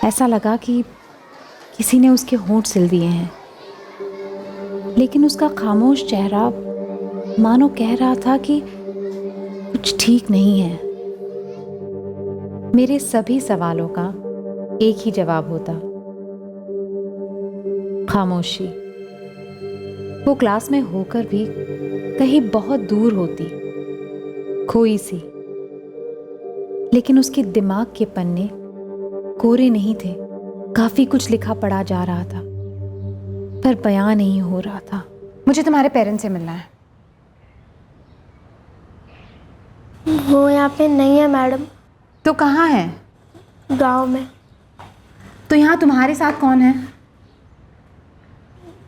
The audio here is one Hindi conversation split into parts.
ऐसा लगा कि किसी ने उसके होंठ सिल दिए हैं, लेकिन उसका खामोश चेहरा मानो कह रहा था कि कुछ ठीक नहीं है। मेरे सभी सवालों का एक ही जवाब होता, खामोशी। वो क्लास में होकर भी कहीं बहुत दूर होती, खोई सी, लेकिन उसके दिमाग के पन्ने कोरे नहीं थे। काफी कुछ लिखा पढ़ा जा रहा था, पर बयां नहीं हो रहा था। मुझे तुम्हारे पेरेंट्स से मिलना है। वो यहाँ पे नहीं है मैडम। तो कहाँ है? गांव में। तो यहाँ तुम्हारे साथ कौन है?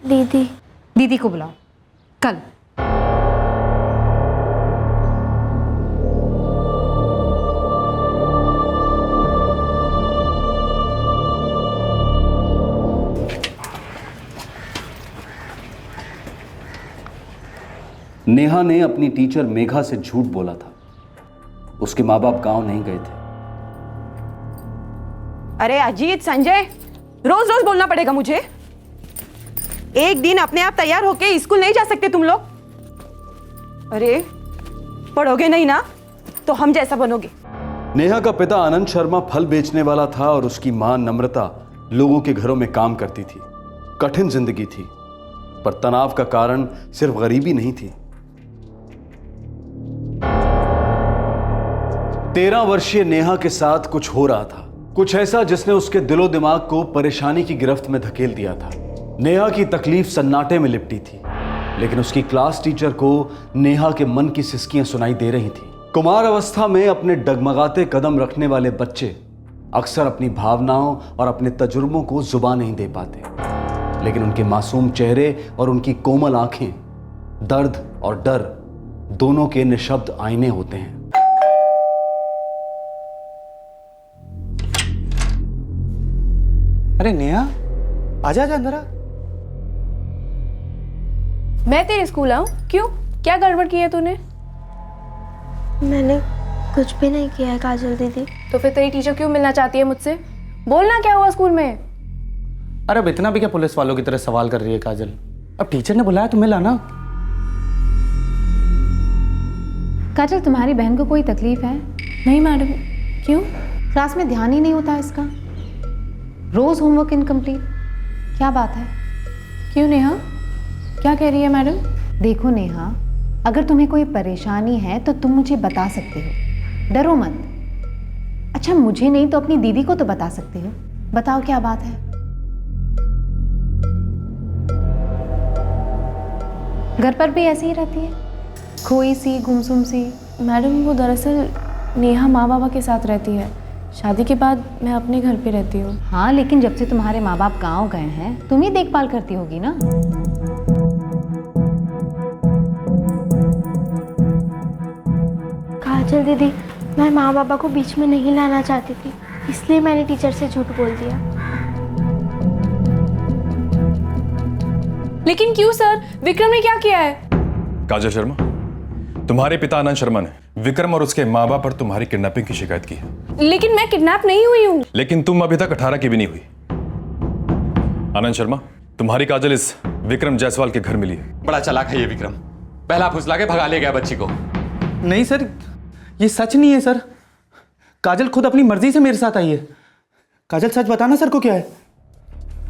दीदी। दीदी को बुलाओ कल। नेहा ने अपनी टीचर मेघा से झूठ बोला था। उसके माँ बाप गांव नहीं गए थे। अरे अजीत, संजय, रोज रोज बोलना पड़ेगा मुझे? एक दिन अपने आप तैयार होके स्कूल नहीं जा सकते तुम लोग? अरे पढ़ोगे नहीं ना तो हम जैसा बनोगे। नेहा का पिता आनंद शर्मा फल बेचने वाला था और उसकी मां नम्रता लोगों के घरों में काम करती थी। कठिन जिंदगी थी, पर तनाव का कारण सिर्फ गरीबी नहीं थी। 13 वर्षीय नेहा के साथ कुछ हो रहा था, कुछ ऐसा जिसने उसके दिलो दिमाग को परेशानी की गिरफ्त में धकेल दिया था। नेहा की तकलीफ सन्नाटे में लिपटी थी, लेकिन उसकी क्लास टीचर को नेहा के मन की सिसकियां सुनाई दे रही थी। कुमार अवस्था में अपने डगमगाते कदम रखने वाले बच्चे अक्सर अपनी भावनाओं और अपने तजुर्बों को जुबान नहीं दे पाते, लेकिन उनके मासूम चेहरे और उनकी कोमल आंखें दर्द और डर दोनों के निशब्द आईने होते हैं। अरे नेहा, आजा आजा अंदर आ। मैं तेरे स्कूल आऊं? क्यों, क्या गड़बड़ की है तूने? मैंने कुछ भी नहीं किया है काजल दीदी। तो फिर तेरी टीचर क्यों मिलना चाहती है मुझसे? बोलना क्या हुआ स्कूल में? अरे अब इतना भी क्या पुलिस वालों की तरह सवाल कर रही है काजल? अब टीचर ने बुलाया तो मिला ना। काजल, तुम्हारी बहन को कोई तकलीफ है? नहीं मैडम। क्यों? क्लास में ध्यान ही नहीं होता इसका, रोज होमवर्क इनकम्प्लीट। क्या बात है? क्यों नेहा, क्या कह रही है मैडम? देखो नेहा, अगर तुम्हें कोई परेशानी है तो तुम मुझे बता सकते हो, डरो मत। अच्छा, मुझे नहीं तो अपनी दीदी को तो बता सकते हो। बताओ क्या बात है? घर पर भी ऐसी ही रहती है, खोई सी, गुमसुम सी? मैडम वो दरअसल नेहा माँ बाबा के साथ रहती है। शादी के बाद मैं अपने घर पे रहती हूँ। हाँ, लेकिन जब से तुम्हारे माँ बाप गाँव गए हैं तुम ही देखभाल करती होगी ना। काजल दीदी, मैं माँ बाबा को बीच में नहीं लाना चाहती थी, इसलिए मैंने टीचर से झूठ बोल दिया। लेकिन क्यों सर? विक्रम ने क्या किया है? काजल शर्मा, तुम्हारे पिता आनंद शर्मा ने विक्रम और उसके माँ बाप पर तुम्हारी किडनैपिंग की शिकायत की है। लेकिन मैं किडनैप नहीं हुई हूँ। लेकिन तुम अभी तक 18 की भी नहीं हुई। आनंद शर्मा, तुम्हारी काजल इस विक्रम जायसवाल के घर मिली है। बड़ा चालाक है ये विक्रम, पहला फुसला के भगा ले गया बच्ची को। नहीं सर, ये सच नहीं है सर। काजल खुद अपनी मर्जी से मेरे साथ आई है। काजल सच बताना सर को क्या है?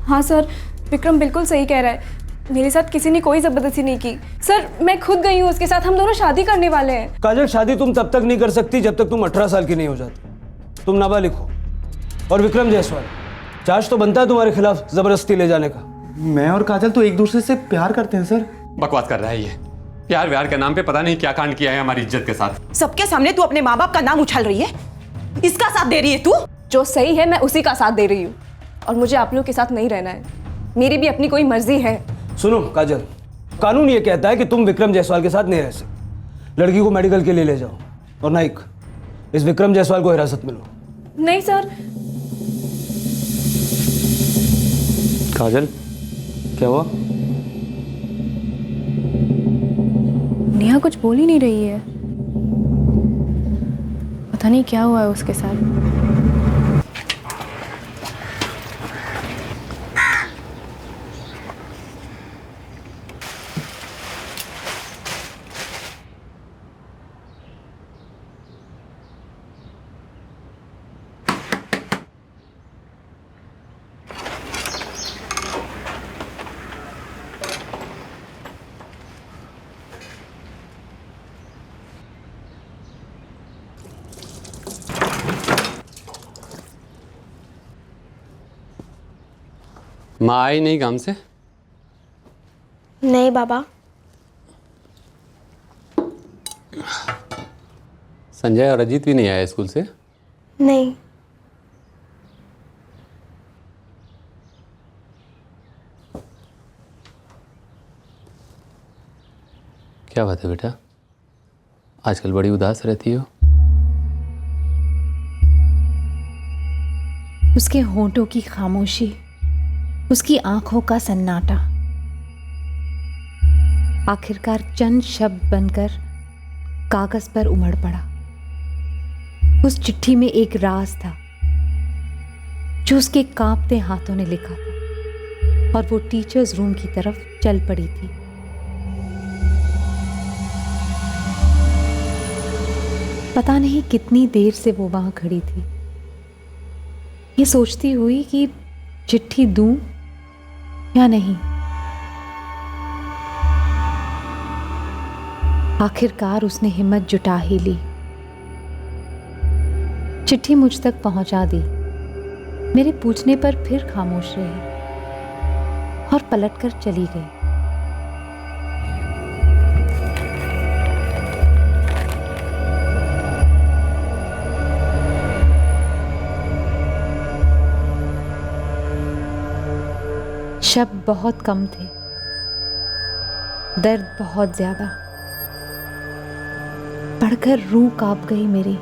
हाँ सर, विक्रम बिल्कुल सही कह रहा है। मेरे साथ किसी ने कोई जबरदस्ती नहीं की सर, मैं खुद गई हूँ उसके साथ। हम दोनों शादी करने वाले हैं। काजल, शादी तुम तब तक नहीं कर सकती जब तक तुम 18 साल की नहीं हो जाती। तुम नाबालिग हो। और विक्रम जायसवाल, चार्ज तो बनता है तुम्हारे खिलाफ जबरदस्ती ले जाने का। मैं और काजल तो एक दूसरे से प्यार करते हैं सर। बकवास कर रहा है ये। प्यार व्यार के नाम पे पता नहीं क्या कांड किया है हमारी इज्जत के साथ। सबके सामने तू अपने माँ बाप का नाम उछाल रही है, इसका साथ दे रही है तू? जो सही है मैं उसी का साथ दे रही हूँ, और मुझे आप लोग के साथ नहीं रहना है। मेरी भी अपनी कोई मर्जी है। सुनो काजल, कानून ये कहता है कि तुम विक्रम जायसवाल के साथ नहीं रह सकते। लड़की को मेडिकल के लिए ले जाओ, और नाइक, इस विक्रम जायसवाल को हिरासत में लो। नहीं सर। काजल, क्या हुआ? नेहा कुछ बोल ही नहीं रही है, पता नहीं क्या हुआ है उसके साथ। माँ आई नहीं काम से? नहीं बाबा। संजय और अजीत भी नहीं आए स्कूल से? नहीं। क्या बात है बेटा, आजकल बड़ी उदास रहती हो? उसके होंठों की खामोशी, उसकी आंखों का सन्नाटा आखिरकार चंद शब्द बनकर कागज पर उमड़ पड़ा। उस चिट्ठी में एक राज था जो उसके कांपते हाथों ने लिखा था और वो टीचर्स रूम की तरफ चल पड़ी थी। पता नहीं कितनी देर से वो वहां खड़ी थी, ये सोचती हुई कि चिट्ठी दूं या नहीं। आखिरकार उसने हिम्मत जुटा ही ली, चिट्ठी मुझ तक पहुंचा दी। मेरे पूछने पर फिर खामोश रही और पलटकर चली गई। शब्द बहुत कम थे, दर्द बहुत ज्यादा। पढ़कर रूह कांप गई मेरी।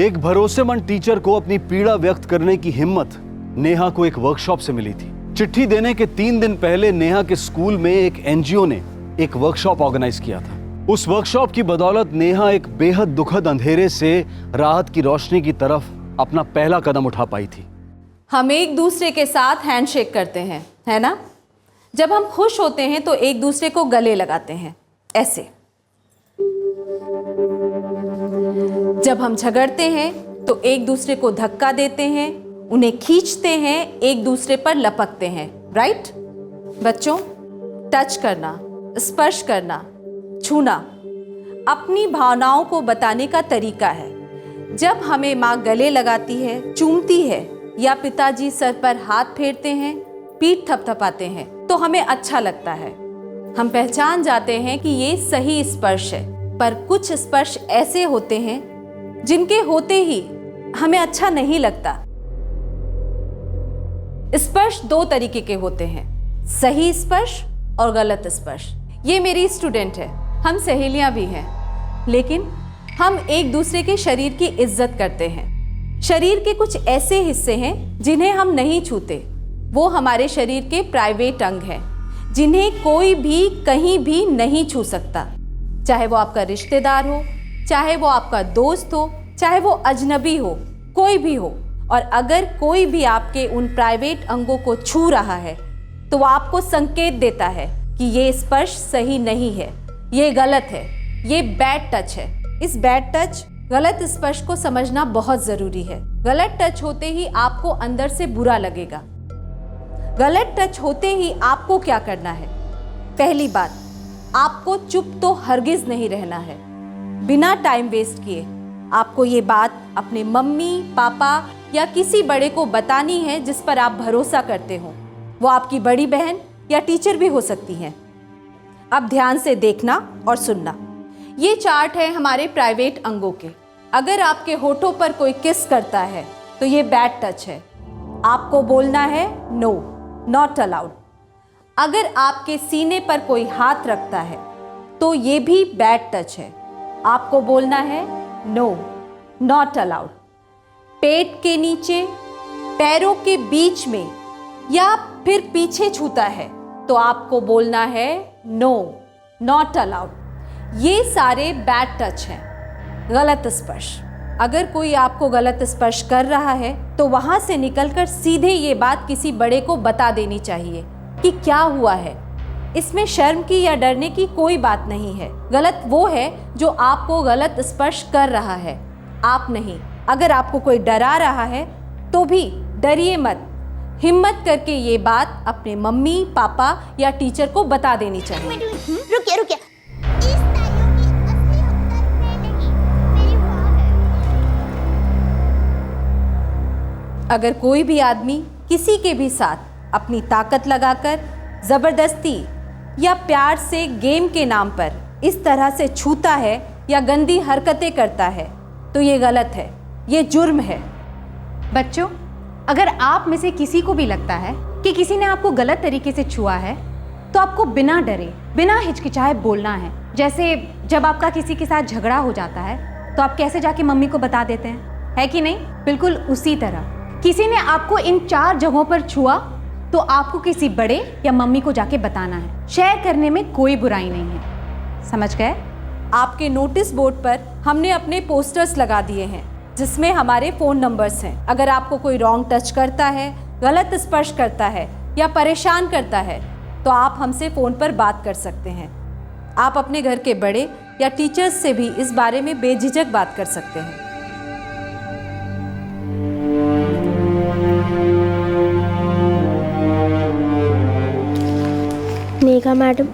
एक भरोसेमंद टीचर को अपनी पीड़ा व्यक्त करने की हिम्मत नेहा को एक वर्कशॉप से मिली थी। चिट्ठी देने के 3 दिन पहले नेहा के स्कूल में एक एनजीओ ने एक वर्कशॉप ऑर्गेनाइज किया था। उस वर्कशॉप की बदौलत नेहा एक बेहद दुखद अंधेरे से राहत की रोशनी की तरफ अपना पहला कदम उठा पाई थी। हम एक दूसरे के साथ हैंडशेक करते हैं, है ना? जब हम खुश होते हैं तो एक दूसरे को गले लगाते हैं, ऐसे। जब हम झगड़ते हैं तो एक दूसरे को धक्का देते हैं, उन्हें खींचते हैं, एक दूसरे पर लपकते हैं, राइट? बच्चों, टच करना, स्पर्श करना, छूना अपनी भावनाओं को बताने का तरीका है। जब हमें माँ गले लगाती है, चूमती है या पिताजी सर पर हाथ फेरते हैं, पीठ थपथपाते हैं तो हमें अच्छा लगता है। हम पहचान जाते हैं कि ये सही स्पर्श है। पर कुछ स्पर्श ऐसे होते हैं जिनके होते ही हमें अच्छा नहीं लगता। स्पर्श 2 तरीके के होते हैं, सही स्पर्श और गलत स्पर्श। ये मेरी स्टूडेंट है, हम सहेलियां भी हैं, लेकिन हम एक दूसरे के शरीर की इज्जत करते हैं। शरीर के कुछ ऐसे हिस्से हैं जिन्हें हम नहीं छूते। वो हमारे शरीर के प्राइवेट अंग हैं जिन्हें कोई भी कहीं भी नहीं छू सकता। चाहे वो आपका रिश्तेदार हो, चाहे वो आपका दोस्त हो, चाहे वो अजनबी हो, कोई भी हो। और अगर कोई भी आपके उन प्राइवेट अंगों को छू रहा है तो वो आपको संकेत देता है कि ये स्पर्श सही नहीं है, ये गलत है, ये बैड टच है। इस बैड टच, गलत स्पर्श को समझना बहुत जरूरी है। गलत टच होते ही आपको अंदर से बुरा लगेगा। गलत टच होते ही आपको क्या करना है? पहली बात, आपको चुप तो हरगिज नहीं रहना है। बिना टाइम वेस्ट किए आपको ये बात अपने मम्मी, पापा या किसी बड़े को बतानी है जिस पर आप भरोसा करते हो। वो आपकी बड़ी बहन या टीचर भी हो सकती हैं। अब ध्यान से देखना और सुनना। ये चार्ट है हमारे प्राइवेट अंगों के। अगर आपके होठों पर कोई किस करता है तो ये बैड टच है, आपको बोलना है नो, नॉट अलाउड। अगर आपके सीने पर कोई हाथ रखता है तो ये भी बैड टच है, आपको बोलना है नो, नॉट अलाउड। पेट के नीचे, पैरों के बीच में या फिर पीछे छूता है तो आपको बोलना है नो, नॉट अलाउड। ये सारे बैड टच हैं, गलत स्पर्श। अगर कोई आपको गलत स्पर्श कर रहा है तो वहाँ से निकलकर सीधे ये बात किसी बड़े को बता देनी चाहिए कि क्या हुआ है। इसमें शर्म की या डरने की कोई बात नहीं है। गलत वो है जो आपको गलत स्पर्श कर रहा है, आप नहीं। अगर आपको कोई डरा रहा है तो भी डरिए मत, हिम्मत करके ये बात अपने मम्मी, पापा या टीचर को बता देनी चाहिए। रुकिए रुकिए, अगर कोई भी आदमी किसी के भी साथ अपनी ताकत लगाकर ज़बरदस्ती या प्यार से गेम के नाम पर इस तरह से छूता है या गंदी हरकतें करता है तो ये गलत है, ये जुर्म है। बच्चों, अगर आप में से किसी को भी लगता है कि किसी ने आपको गलत तरीके से छुआ है तो आपको बिना डरे, बिना हिचकिचाए बोलना है। जैसे जब आपका किसी के साथ झगड़ा हो जाता है तो आप कैसे जाके मम्मी को बता देते हैं, है कि नहीं? बिल्कुल उसी तरह किसी ने आपको इन 4 जगहों पर छुआ तो आपको किसी बड़े या मम्मी को जाके बताना है। शेयर करने में कोई बुराई नहीं है, समझ गए? आपके नोटिस बोर्ड पर हमने अपने पोस्टर्स लगा दिए हैं जिसमें हमारे फ़ोन नंबर्स हैं। अगर आपको कोई रॉन्ग टच करता है, गलत स्पर्श करता है या परेशान करता है तो आप हमसे फ़ोन पर बात कर सकते हैं। आप अपने घर के बड़े या टीचर्स से भी इस बारे में बेझिझक बात कर सकते हैं। नेहा मैडम,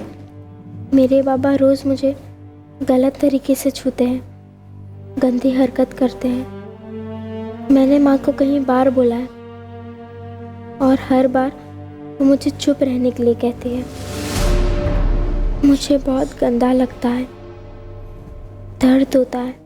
मेरे बाबा रोज़ मुझे गलत तरीके से छूते हैं, गंदी हरकत करते हैं। मैंने माँ को कई बार बोला है और हर बार वो मुझे चुप रहने के लिए कहती है। मुझे बहुत गंदा लगता है, दर्द होता है।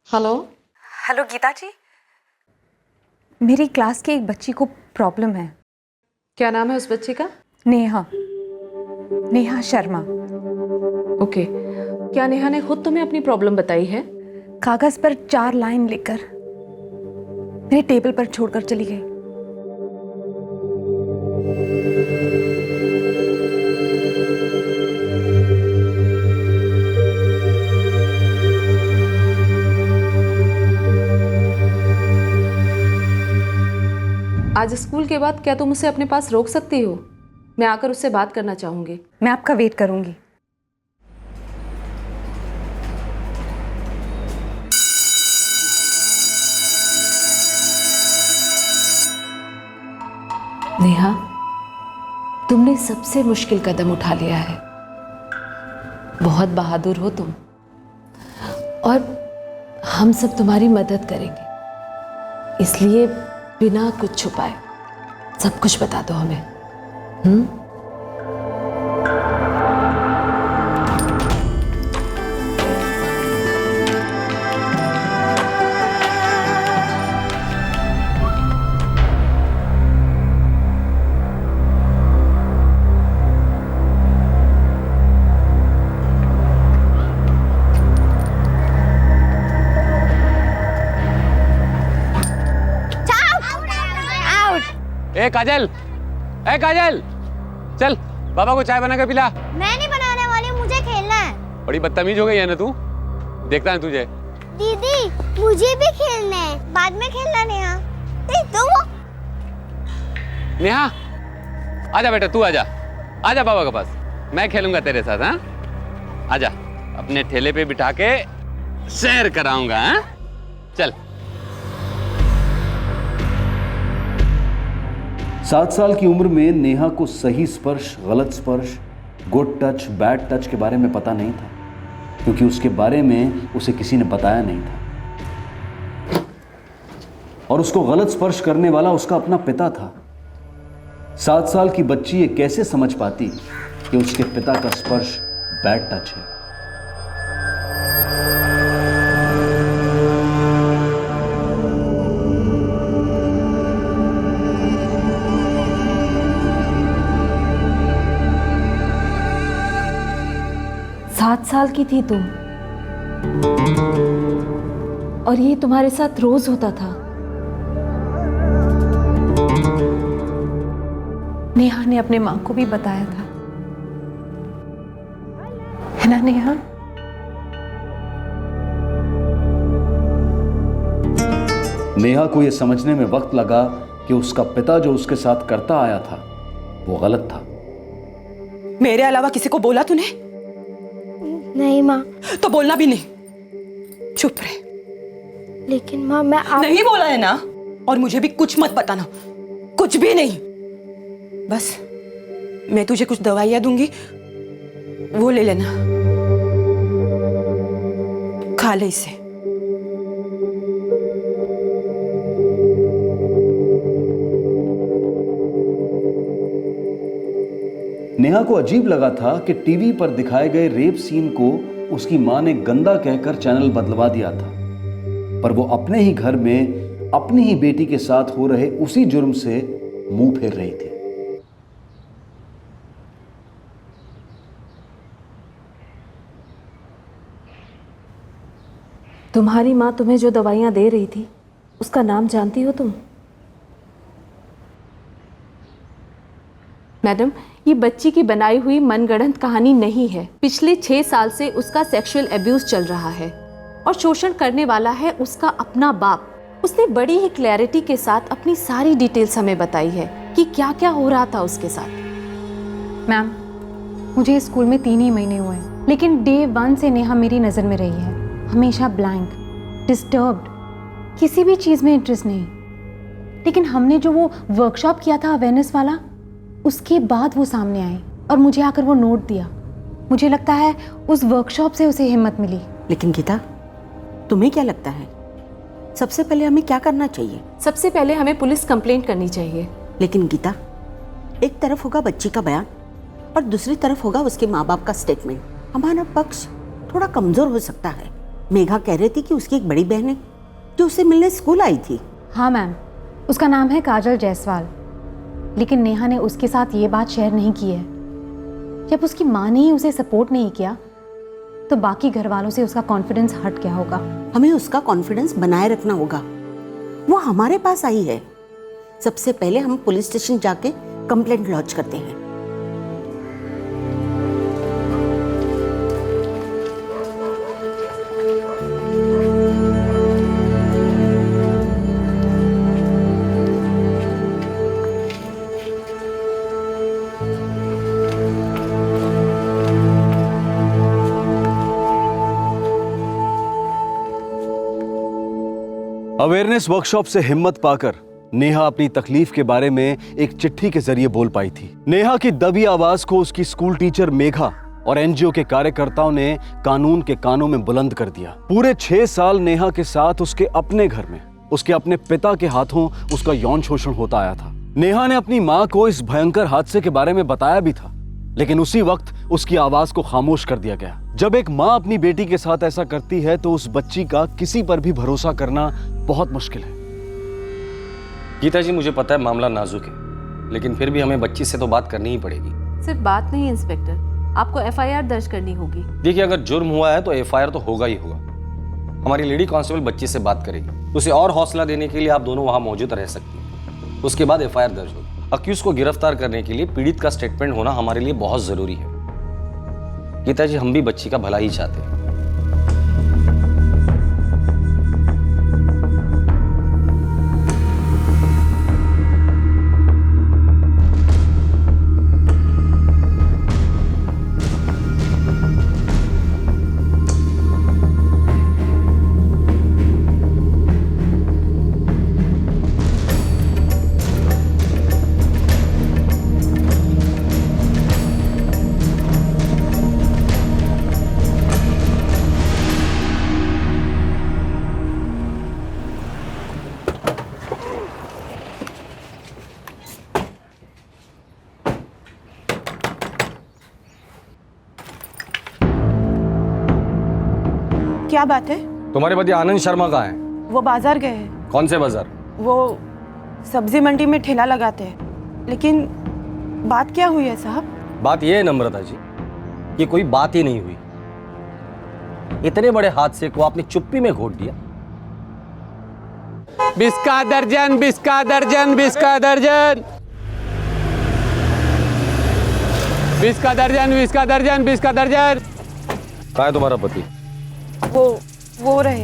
हेलो हेलो गीता जी, मेरी क्लास की एक बच्ची को प्रॉब्लम है। क्या नाम है उस बच्चे का? नेहा, नेहा शर्मा। ओके, क्या नेहा ने खुद तुम्हें अपनी प्रॉब्लम बताई है? कागज पर 4 लाइन लिखकर मेरे टेबल पर छोड़कर चली गई। आज स्कूल के बाद क्या तुम उसे अपने पास रोक सकती हो? मैं आकर उससे बात करना चाहूंगी। मैं आपका वेट करूंगी। नेहा, तुमने सबसे मुश्किल कदम उठा लिया है। बहुत बहादुर हो तुम और हम सब तुम्हारी मदद करेंगे, इसलिए बिना कुछ छुपाए सब कुछ बता दो हमें। ए काजल, ए काजल, चल पापा को चाय बना के पिला। मैं नहीं बनाने वाली, मुझे खेलना है। बड़ी बदतमीज हो गई है ना तू, देखता है तुझे। दीदी, मुझे भी खेलना है, बाद में खेलना। नेहा, तुम नेहा, आजा बेटा, तू आजा, आजा पापा के पास, मैं खेलूंगा तेरे साथ। हाँ, आजा, अपने ठेले पे बिठा के सैर कराऊंगा। हाँ, चल। 7 साल की उम्र में नेहा को सही स्पर्श, गलत स्पर्श, गुड टच, बैड टच के बारे में पता नहीं था, क्योंकि उसके बारे में उसे किसी ने बताया नहीं था। और उसको गलत स्पर्श करने वाला उसका अपना पिता था। 7 साल की बच्ची ये कैसे समझ पाती कि उसके पिता का स्पर्श बैड टच है? सात साल की थी तुम और ये तुम्हारे साथ रोज होता था। नेहा ने अपने माँ को भी बताया था, है ना नेहा? नेहा को यह समझने में वक्त लगा कि उसका पिता जो उसके साथ करता आया था वो गलत था। मेरे अलावा किसी को बोला तूने? नहीं माँ। तो बोलना भी नहीं, चुप रहे। लेकिन माँ मैं नहीं बोला है ना, और मुझे भी कुछ मत बताना, कुछ भी नहीं। बस मैं तुझे कुछ दवाइयां दूंगी, वो ले लेना, खा ले इसे। नेहा को अजीब लगा था कि टीवी पर दिखाए गए रेप सीन को उसकी मां ने गंदा कहकर चैनल बदलवा दिया था, पर वो अपने ही घर में अपनी ही बेटी के साथ हो रहे उसी जुर्म से मुंह फेर रही थी। तुम्हारी माँ तुम्हें जो दवाइयाँ दे रही थी उसका नाम जानती हो तुम? मैडम, ये बच्ची की बनाई हुई मनगढ़ंत कहानी नहीं है। पिछले 6 साल से उसका सेक्सुअल एब्यूज चल रहा है और शोषण करने वाला है उसका अपना बाप। उसने बड़ी ही क्लैरिटी के साथ अपनी सारी डिटेल्स हमें बताई है कि क्या क्या हो रहा था उसके साथ। मैम, मुझे इस स्कूल में 3 ही महीने हुए हैं, लेकिन डे 1 से नेहा मेरी नज़र में रही है। हमेशा ब्लैंक, डिस्टर्ब्ड, किसी भी चीज़ में इंटरेस्ट नहीं। लेकिन हमने जो वो वर्कशॉप किया था अवेयरनेस वाला, उसके बाद वो सामने आई और मुझे आकर वो नोट दिया। मुझे लगता है उस वर्कशॉप से उसे हिम्मत मिली। लेकिन गीता, तुम्हें क्या लगता है सबसे पहले हमें क्या करना चाहिए? सबसे पहले हमें पुलिस कंप्लेंट करनी चाहिए। लेकिन गीता, एक तरफ होगा बच्ची का बयान और दूसरी तरफ होगा उसके माँ बाप का स्टेटमेंट। हमारा पक्ष थोड़ा कमजोर हो सकता है। मेघा कह रही थी कि उसकी एक बड़ी बहन है जो उसे मिलने स्कूल आई थी। हाँ मैम, उसका नाम है काजल जायसवाल, लेकिन नेहा ने उसके साथ ये बात शेयर नहीं की है। जब उसकी माँ ने ही उसे सपोर्ट नहीं किया तो बाकी घर वालों से उसका कॉन्फिडेंस हट गया होगा। हमें उसका कॉन्फिडेंस बनाए रखना होगा। वो हमारे पास आई है। सबसे पहले हम पुलिस स्टेशन जाके कंप्लेंट लॉन्च करते हैं। अवेयरनेस वर्कशॉप से हिम्मत पाकर नेहा अपनी तकलीफ के बारे में एक चिट्ठी के जरिए बोल पाई थी। नेहा की दबी आवाज को उसकी स्कूल टीचर मेघा और एनजीओ के कार्यकर्ताओं ने कानून के कानों में बुलंद कर दिया। पूरे 6 साल नेहा के साथ उसके अपने घर में उसके अपने पिता के हाथों उसका यौन शोषण होता आया था। नेहा ने अपनी मां को इस भयंकर हादसे के बारे में बताया भी था, लेकिन उसी वक्त उसकी आवाज को खामोश कर दिया गया। जब एक मां अपनी बेटी के साथ ऐसा करती है तो उस बच्ची का किसी पर भी भरोसा करना बहुत मुश्किल है। गीता जी, मुझे पता है मामला नाजुक है, लेकिन फिर भी हमें बच्ची से तो बात करनी ही पड़ेगी। सिर्फ बात नहीं इंस्पेक्टर, आपको एफआईआर दर्ज करनी होगी। देखिए, अगर जुर्म हुआ है तो एफआईआर तो होगा ही होगा। हमारी लेडी कांस्टेबल बच्ची से बात करेगी। उसे और हौसला देने के लिए आप दोनों वहां मौजूद रह सकती हैं। उसके बाद एफआईआर दर्ज होगी। अक्यूज को गिरफ्तार करने के लिए पीड़ित का स्टेटमेंट होना हमारे लिए बहुत जरूरी है। गीता जी, हम भी बच्ची का भला ही चाहते हैं। क्या बात है? तुम्हारे पति आनंद शर्मा कहाँ है? वो बाजार गए हैं। कौन से बाजार? वो सब्जी मंडी में ठेला लगाते हैं। लेकिन बात क्या हुई है साहब? बात यह है नम्रता जी कि कोई बात ही नहीं हुई। इतने बड़े हादसे को आपने चुप्पी में घोट दिया। बिस्का दर्जन, बिस्का दर्जन, बिस्का दर्जन, बिस्का दर्जन, बिस्का दर्जन, बिस्का दर्जन। कहाँ है तुम्हारा पति? वो रहे।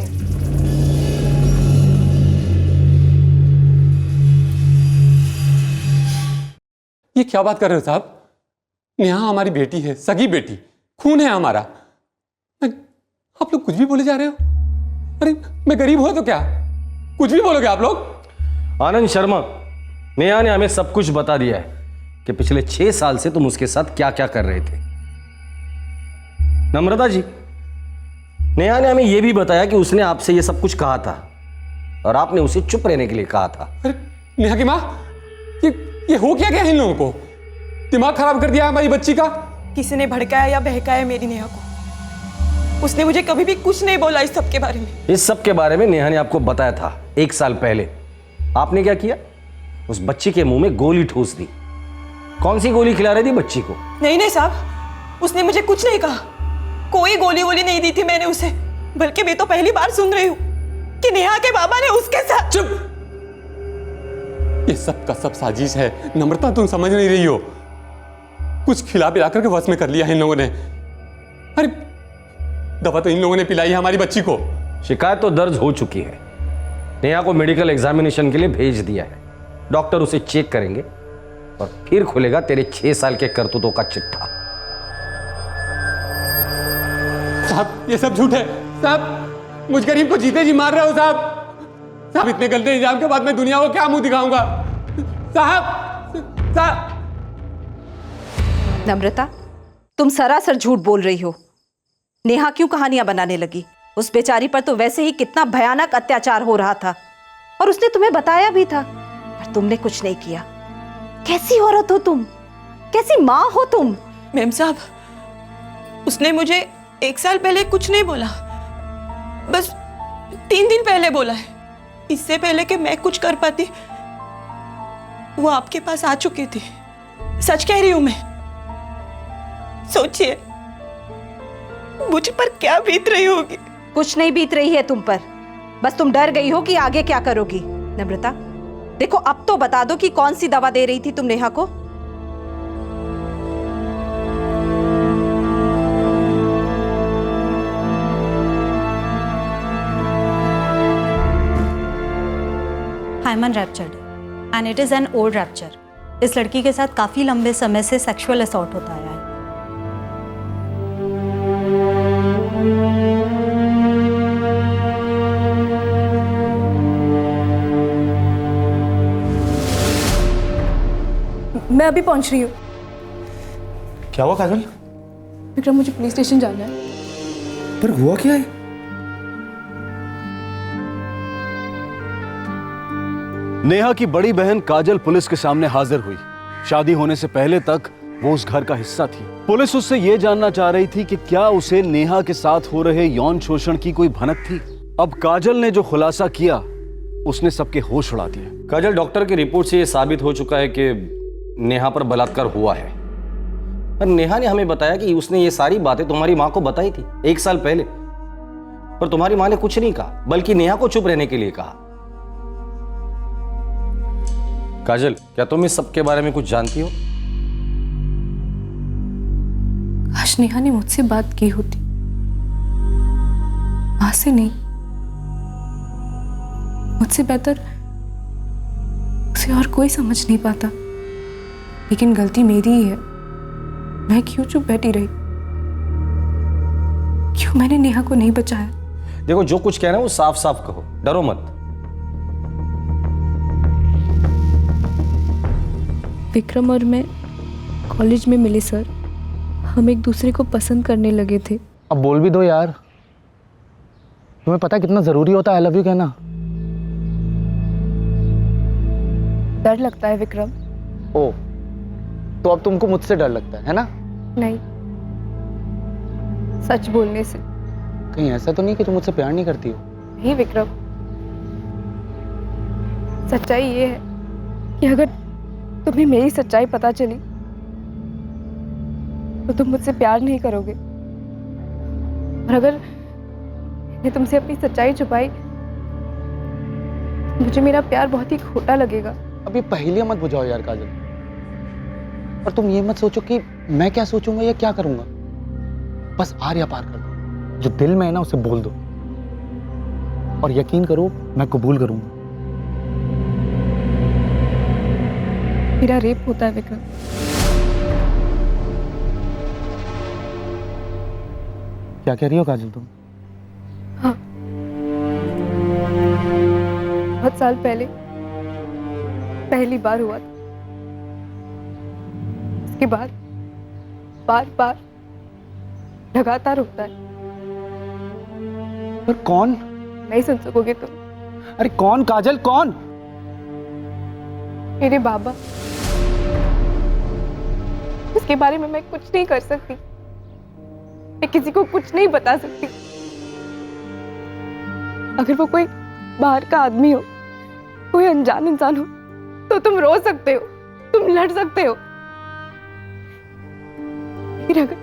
ये क्या बात कर रहे हो साहब? नेहा हमारी बेटी है, सगी बेटी, खून है हमारा। आप लोग कुछ भी बोले जा रहे हो। अरे मैं गरीब हुआ तो क्या, कुछ भी बोलोगे आप लोग? आनंद शर्मा, नेहा ने हमें सब कुछ बता दिया है कि पिछले 6 साल से तुम उसके साथ क्या क्या कर रहे थे। नम्रता जी, नेहा ने हमें यह भी बताया कि उसने आपसे यह सब कुछ कहा था और आपने उसे चुप रहने के लिए कहा था। अरे नेहा की माँ, ये हो क्या इन लोगों को? दिमाग खराब कर दिया हमारी बच्ची का। किसी ने भड़काया या बहकाया मेरी नेहा को? उसने मुझे कभी भी कुछ नहीं बोला इस सब के बारे में। इस सब के बारे में नेहा ने आपको बताया था 1 साल पहले। आपने क्या किया? उस बच्ची के मुंह में गोली ठूस दी। कौन सी गोली खिला रही थी बच्ची को? नहीं साहब, उसने मुझे कुछ नहीं कहा। कोई गोली वोली नहीं दी थी मैंने उसे। बल्कि मैं तो पहली बार सुन रही हूँ कि नेहा के बाबा ने उसके साथ। चुप! ये सब का सब साजिश है नम्रता, तुम समझ नहीं रही हो। कुछ खिला पिला करके वश में कर लिया है इन लोगों ने। अरे दवा तो इन लोगों ने पिलाई है हमारी बच्ची को। शिकायत तो दर्ज हो चुकी है। नेहा को मेडिकल एग्जामिनेशन के लिए भेज दिया है। डॉक्टर उसे चेक करेंगे और फिर खुलेगा तेरे 6 साल के करतूतों का चिट्ठा। साहब ये सब झूठ है साहब, मुझ गरीब को जीते जी मार रहे हो साहब। साहब इतने गलते इल्जाम के बाद मैं दुनिया को क्या मुंह दिखाऊंगा? साहब साहब। नम्रता, तुम सरासर झूठ बोल रही हो। नेहा क्यों कहानियां बनाने लगी? उस बेचारी पर तो वैसे ही कितना भयानक अत्याचार हो रहा था और उसने तुम्हें बताया भी था, पर तुमने कुछ नहीं किया। कैसी औरत हो तुम, कैसी माँ हो तुम? मैम साहब, उसने मुझे 1 साल पहले कुछ नहीं बोला, बस 3 दिन पहले बोला है। इससे पहले कि मैं कुछ कर पाती वो आपके पास आ चुकी थी। सच कह रही हूं मैं। सोचिए मुझ पर क्या बीत रही होगी। कुछ नहीं बीत रही है तुम पर, बस तुम डर गई हो कि आगे क्या करोगी। नम्रता देखो, अब तो बता दो कि कौन सी दवा दे रही थी तुम नेहा को? Hymen ruptured and it is an old rupture. इस लड़की के साथ काफी लंबे समय से सेक्सुअल असॉल्ट होता आया है। मैं अभी पहुंच रही हूँ। क्या हुआ काजल? विक्रम, मुझे पुलिस स्टेशन जाना है। पर हुआ क्या है? नेहा की बड़ी बहन काजल पुलिस के सामने हाजिर हुई। शादी होने से पहले तक वो उस घर का हिस्सा थी। पुलिस उससे ये जानना चाह रही थी कि क्या उसे नेहा के साथ हो रहे यौन शोषण की कोई भनक थी। अब काजल ने जो खुलासा किया उसने सबके होश उड़ा दिए। काजल, डॉक्टर की रिपोर्ट से यह साबित हो चुका है कि नेहा पर बलात्कार हुआ है। पर नेहा ने हमें बताया कि उसने ये सारी बातें तुम्हारी मां को बताई थी 1 साल पहले, पर तुम्हारी मां ने कुछ नहीं कहा, बल्कि नेहा को चुप रहने के लिए कहा। काजल, क्या तुम इस सब के बारे में कुछ जानती हो? काश नेहा ने मुझसे बात की होती, मां से नहीं। मुझसे बेहतर उसे और कोई समझ नहीं पाता। लेकिन गलती मेरी ही है। मैं क्यों चुप बैठी रही? क्यों मैंने नेहा को नहीं बचाया? देखो, जो कुछ कहना है वो साफ साफ कहो, डरो मत। विक्रम और मैं कॉलेज में मिले सर। हम एक दूसरे को पसंद करने लगे थे। अब बोल भी दो यार। तुम्हें पता है कितना जरूरी होता है आई लव यू कहना? डर लगता है विक्रम। ओ, तो अब तुमको मुझसे डर लगता है ना? नहीं, सच बोलने से। कहीं ऐसा तो नहीं कि तुम मुझसे प्यार नहीं करती हो? नहीं विक्रम, सच्चाई ये है कि अगर तुम्हें मेरी सच्चाई पता चली तो तुम मुझसे प्यार नहीं करोगे, और अगर मैंने तुमसे अपनी सच्चाई छुपाई तो मुझे मेरा प्यार बहुत ही खोटा लगेगा। अभी पहेलियां मत बुझाओ यार काजल। और तुम ये मत सोचो कि मैं क्या सोचूंगा या क्या करूंगा। बस आर या पार कर दो, जो दिल में है ना उसे बोल दो, और यकीन करो मैं कबूल करूंगा। मेरा रेप होता है विक्रम। क्या कह रही हो काजल तुम? हाँ, बहुत साल पहले पहली बार हुआ था। उसके बाद बार बार लगातार होता है। पर कौन? नहीं सुन सकोगे तुम। अरे कौन काजल, कौन? मेरे बाबा। उसके बारे में मैं कुछ नहीं कर सकती, मैं किसी को कुछ नहीं बता सकती। अगर वो कोई बाहर का आदमी हो, कोई अनजान इंसान हो, तो तुम रो सकते हो, तुम लड़ सकते हो। फिर अगर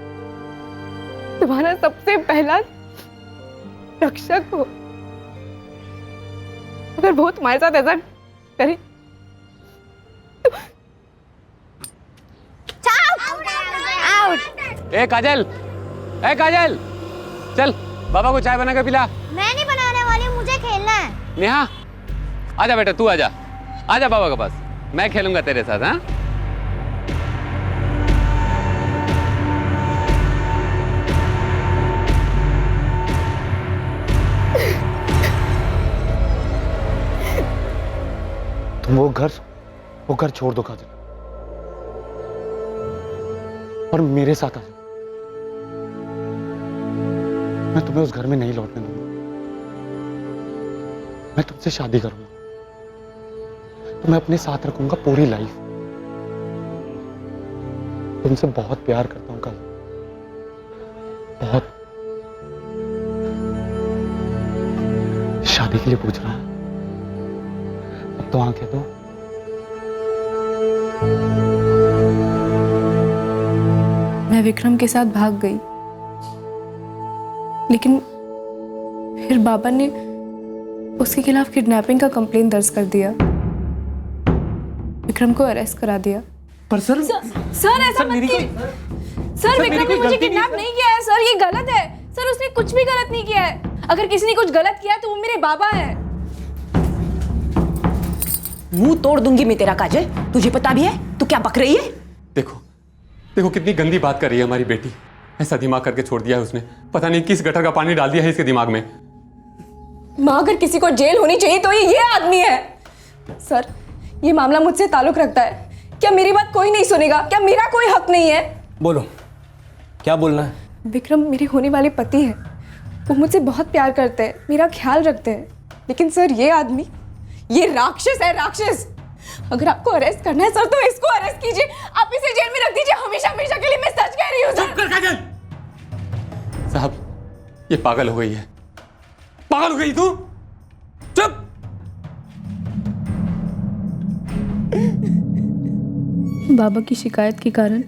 तुम्हारा सबसे पहला रक्षक हो, अगर वो तुम्हारे साथ ऐसा करे, ए काजल, ए काजल, चल बाबा को चाय बना के पिला। मैं नहीं बनाने वाली, मुझे खेलना है। नेहा, आजा बेटा, तू आजा, आजा बाबा के पास, मैं खेलूंगा तेरे साथ। हाँ, तुम वो घर छोड़ दो काजल, और मेरे साथ आ जाओ। मैं तुम्हें उस घर में नहीं लौटने दूंगा। मैं तुमसे शादी करूंगा, तुम्हें अपने साथ रखूंगा पूरी लाइफ। तुमसे बहुत प्यार करता हूं काजल, बहुत। शादी के लिए पूछ रहा हूं, अब तो आंखें दो। मैं विक्रम के साथ भाग गई, लेकिन फिर बाबा ने उसके खिलाफ किडनैपिंग का कंप्लेन दर्ज कर दिया, विक्रम को अरेस्ट करा दिया। पर सर ऐसा मत कीजिए। सर विक्रम ने मुझे किडनैप नहीं किया है सर, ये गलत है सर, उसने कुछ भी गलत नहीं किया है। अगर किसी ने कुछ गलत किया तो वो मेरे बाबा हैं। मुंह तोड़ दूंगी मैं तेरा काजल, तुझे पता भी है तू क्या बक रही है? देखो देखो कितनी गंदी बात कर रही है हमारी बेटी। ऐसा दिमाग करके छोड़ दिया है उसने, पता नहीं किस गटर का पानी डाल दिया है इसके दिमाग में। माँ, अगर किसी को जेल होनी चाहिए तो ये आदमी है। सर, ये मामला मुझसे ताल्लुक रखता है। क्या मेरी बात कोई नहीं सुनेगा? क्या मेरा कोई हक नहीं है? बोलो, क्या बोलना है? विक्रम मेरे होने वाले पति हैं, वो मुझसे बहुत प्यार करते हैं, मेरा ख्याल रखते हैं। लेकिन सर, ये आदमी, ये राक्षस है, राक्षस। अगर आपको अरेस्ट करना है सर, तो इसको अरेस्ट कीजिए, आप इसे जेल में रख दीजिए हमेशा हमेशा के लिए। मैं सच कह रही हूँ सर। साहब, ये पागल हो गई है। पागल हो गई तू? चुप। बाबा की शिकायत के कारण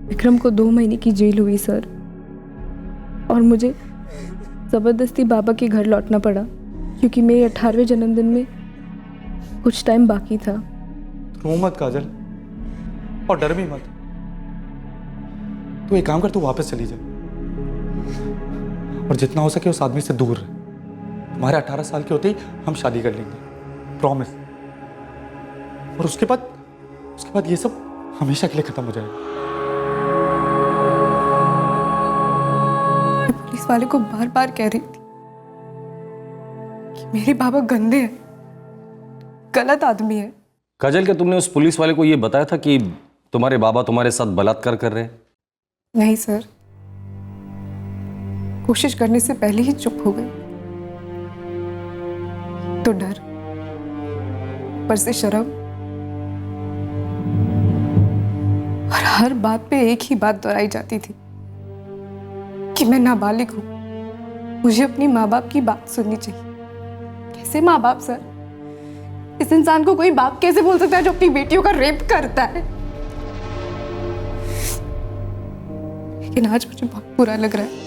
विक्रम को 2 महीने की जेल हुई सर, और मुझे जबरदस्ती बाबा के घर लौटना पड़ा, क्योंकि मेरे 18वें जन्मदिन में कुछ टाइम बाकी था। रो मत काजल, और डर भी मत। तू एक काम कर, तू वापस चली जा, और जितना हो सके उस आदमी से दूर रह। तुम्हारे 18 साल के होते ही हम शादी कर लेंगे, प्रॉमिस। और उसके बाद ये सब हमेशा के लिए खत्म हो जाएगा। मैं पुलिस वाले को बार बार कह रही थी कि मेरे बाबा गंदे हैं, गलत आदमी है। काजल, क्या तुमने उस पुलिस वाले को यह बताया था कि तुम्हारे बाबा तुम्हारे साथ बलात्कार कर रहे हैं? नहीं सर, कोशिश करने से पहले ही चुप हो गई। तो डर, ऊपर से शर्म, और हर बात पे एक ही बात दोहराई जाती थी कि मैं नाबालिग हूं, मुझे अपनी माँ बाप की बात सुननी चाहिए। कैसे माँ बाप सर? इस इंसान को कोई बाप कैसे बोल सकता है जो अपनी बेटियों का रेप करता है? लेकिन आज मुझे बहुत बुरा लग रहा है।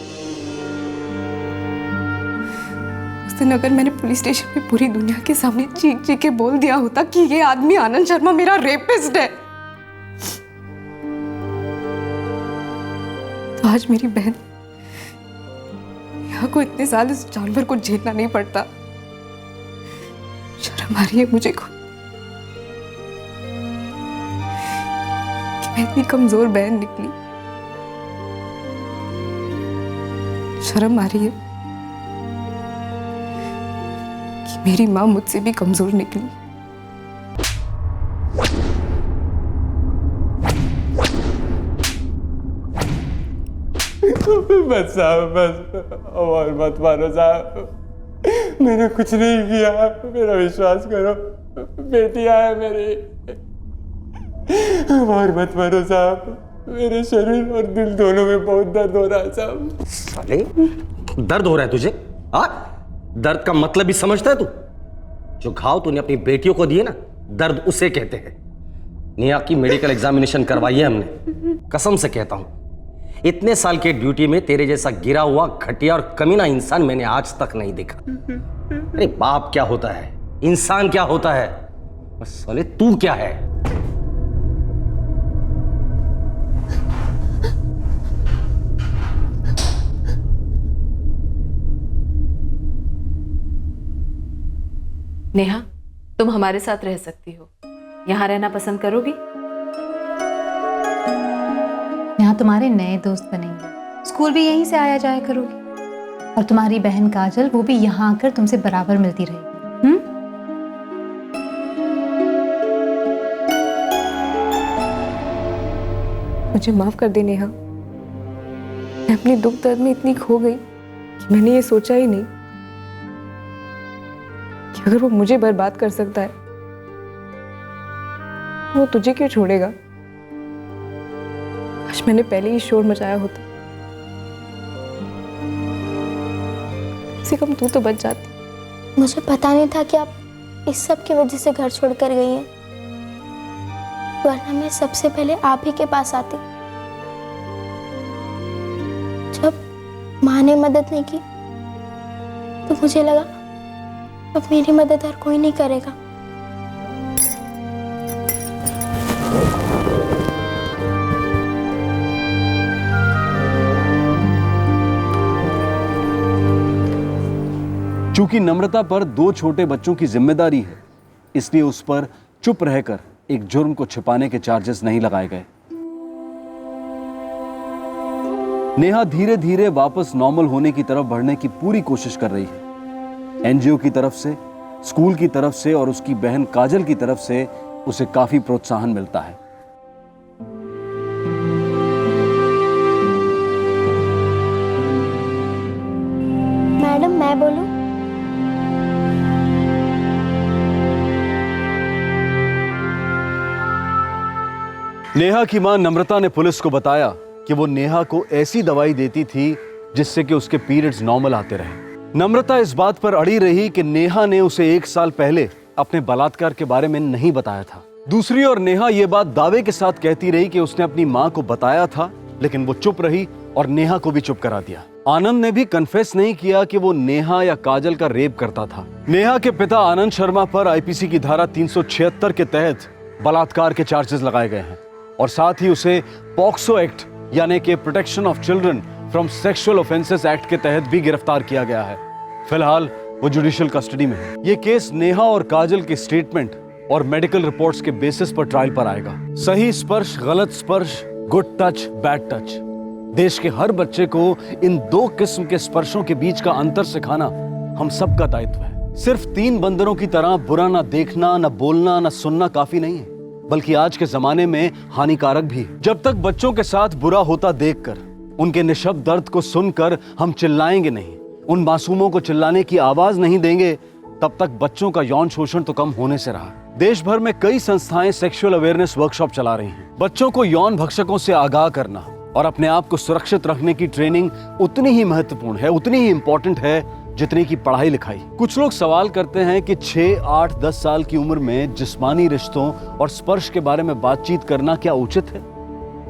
उस दिन अगर मैंने पुलिस स्टेशन में पूरी दुनिया के सामने चीख चीख के बोल दिया होता कि ये आदमी आनंद शर्मा मेरा रेपिस्ट है, तो आज मेरी बहन यहाँ को इतने साल इस जानवर को झेलना नहीं पड़ता। शर्म आ रही है मुझे खुद। मैं इतनी कमजोर बहन निकली। शर्म आ रही है कि मेरी माँ मुझसे भी कमजोर निकली। बस साहब, बस और मत मारो साहब, मैंने कुछ नहीं किया, मेरा विश्वास करो, बेटियां है मेरी। और मत मारो साहब, मेरे शरीर और दिल दोनों में बहुत दर्द हो रहा है साहब। साले, दर्द हो रहा है तुझे? हाँ, दर्द का मतलब भी समझता है तू? जो घाव तूने अपनी बेटियों को दिए ना, दर्द उसे कहते हैं। नेहा की मेडिकल एग्जामिनेशन करवाई है हमने, कसम से कहता हूं, इतने साल के ड्यूटी में तेरे जैसा गिरा हुआ, घटिया और कमीना इंसान मैंने आज तक नहीं देखा। अरे बाप क्या होता है, इंसान क्या होता है, बस साले तू क्या है? नेहा, तुम हमारे साथ रह सकती हो। यहाँ रहना पसंद करोगी? यहाँ तुम्हारे नए दोस्त बनेंगे, स्कूल भी यहीं से आया जाया करोगी, और तुम्हारी बहन काजल वो भी यहाँ आकर तुमसे बराबर मिलती रहेगी। मुझे माफ कर दे नेहा, मैं अपनी दुख दर्द में इतनी खो गई कि मैंने ये सोचा ही नहीं कि अगर वो मुझे बर्बाद कर सकता है, वो तुझे क्यों छोड़ेगा? आज मैंने पहले ही शोर मचाया होता, कम से कम तू तो बच जाती। मुझे पता नहीं था कि आप इस सब की वजह से घर छोड़कर गई हैं, वरना मैं सबसे पहले आप ही के पास आती। जब माँ ने मदद नहीं की तो मुझे लगा अब मेरी मदद और कोई नहीं करेगा। चूंकि नम्रता पर 2 छोटे बच्चों की जिम्मेदारी है, इसलिए उस पर चुप रहकर एक जुर्म को छिपाने के चार्जेस नहीं लगाए गए। नेहा धीरे धीरे वापस नॉर्मल होने की तरफ बढ़ने की पूरी कोशिश कर रही है। एनजीओ की तरफ से, स्कूल की तरफ से और उसकी बहन काजल की तरफ से उसे काफी प्रोत्साहन मिलता है। मैडम, मैं बोलूं? नेहा की मां नम्रता ने पुलिस को बताया कि वो नेहा को ऐसी दवाई देती थी जिससे कि उसके पीरियड्स नॉर्मल आते रहे। नम्रता इस बात पर अड़ी रही कि नेहा ने उसे 1 साल पहले अपने बलात्कार के बारे में नहीं बताया था। दूसरी ओर नेहा ये बात दावे के साथ कहती रही कि उसने अपनी मां को बताया था, लेकिन वो चुप रही और नेहा को भी चुप करा दिया। आनंद ने भी कन्फेस नहीं किया कि वो नेहा या काजल का रेप करता था। नेहा के पिता आनंद शर्मा पर आईपीसी की धारा 376 के तहत बलात्कार के चार्जेस लगाए गए हैं और साथ ही उसे पॉक्सो एक्ट यानी कि protection of children from sexual offences act के तहत भी गिरफ्तार किया गया है। फिलहाल वो जुडिशियल कस्टडी में है। ये केस नेहा और काजल के स्टेटमेंट और मेडिकल रिपोर्ट्स के बेसिस पर ट्रायल पर आएगा। सही स्पर्श, गलत स्पर्श, गुड टच, बैड टच, देश के हर बच्चे को इन 2 किस्म के स्पर्शों के बीच का अंतर सिखाना हम सबका दायित्व है। सिर्फ 3 बंदरों की तरह बुरा ना देखना, ना बोलना, ना सुनना काफी नहीं है, बल्कि आज के जमाने में हानिकारक भी है। जब तक बच्चों के साथ बुरा होता देखकर, उनके निशब्द दर्द को सुनकर हम चिल्लाएंगे नहीं, उन मासूमों को चिल्लाने की आवाज नहीं देंगे, तब तक बच्चों का यौन शोषण तो कम होने से रहा। देश भर में कई संस्थाएं सेक्सुअल अवेयरनेस वर्कशॉप चला रही हैं। बच्चों को यौन भक्षकों से आगाह करना और अपने आप को सुरक्षित रखने की ट्रेनिंग उतनी ही महत्वपूर्ण है, उतनी ही इंपॉर्टेंट है जितनी की पढ़ाई लिखाई। कुछ लोग सवाल करते हैं कि 6, 8, 10 साल की उम्र में जिस्मानी रिश्तों और स्पर्श के बारे में बातचीत करना क्या उचित है?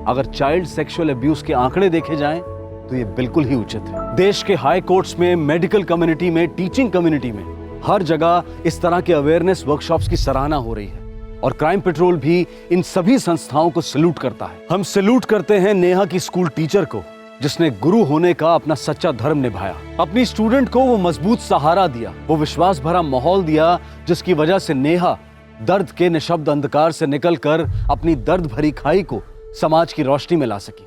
अगर चाइल्ड सेक्सुअल अब्यूज के आंकड़े देखे जाएं तो ये बिल्कुल ही उचित है। देश के हाई कोर्ट्स में, मेडिकल कम्युनिटी में, टीचिंग कम्युनिटी में, हर जगह इस तरह के अवेयरनेस वर्कशॉप्स की सराहना हो रही है और क्राइम पेट्रोल भी इन सभी संस्थाओं को सैल्यूट करता है। हम सैल्यूट करते हैं नेहा की स्कूल टीचर को, जिसने गुरु होने का अपना सच्चा धर्म निभाया। अपनी स्टूडेंट को वो मजबूत सहारा दिया, वो विश्वास भरा माहौल दिया, जिसकी वजह से नेहा दर्द के निशब्द अंधकार से निकलकर अपनी दर्द भरी खाई को समाज की रोशनी में ला सकें।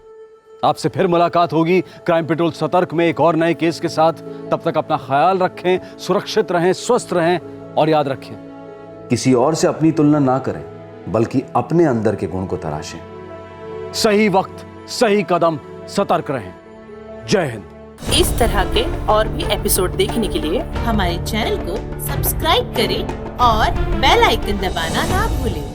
आपसे फिर मुलाकात होगी क्राइम पेट्रोल सतर्क में एक और नए केस के साथ। तब तक अपना ख्याल रखें, सुरक्षित रहें, स्वस्थ रहें और याद रखें, किसी और से अपनी तुलना ना करें, बल्कि अपने अंदर के गुण को तराशें। सही वक्त, सही कदम, सतर्क रहें। जय हिंद। इस तरह के और भी एपिसोड देखने के लिए हमारे चैनल को सब्सक्राइब करें और बेल आइकन दबाना ना भूलें।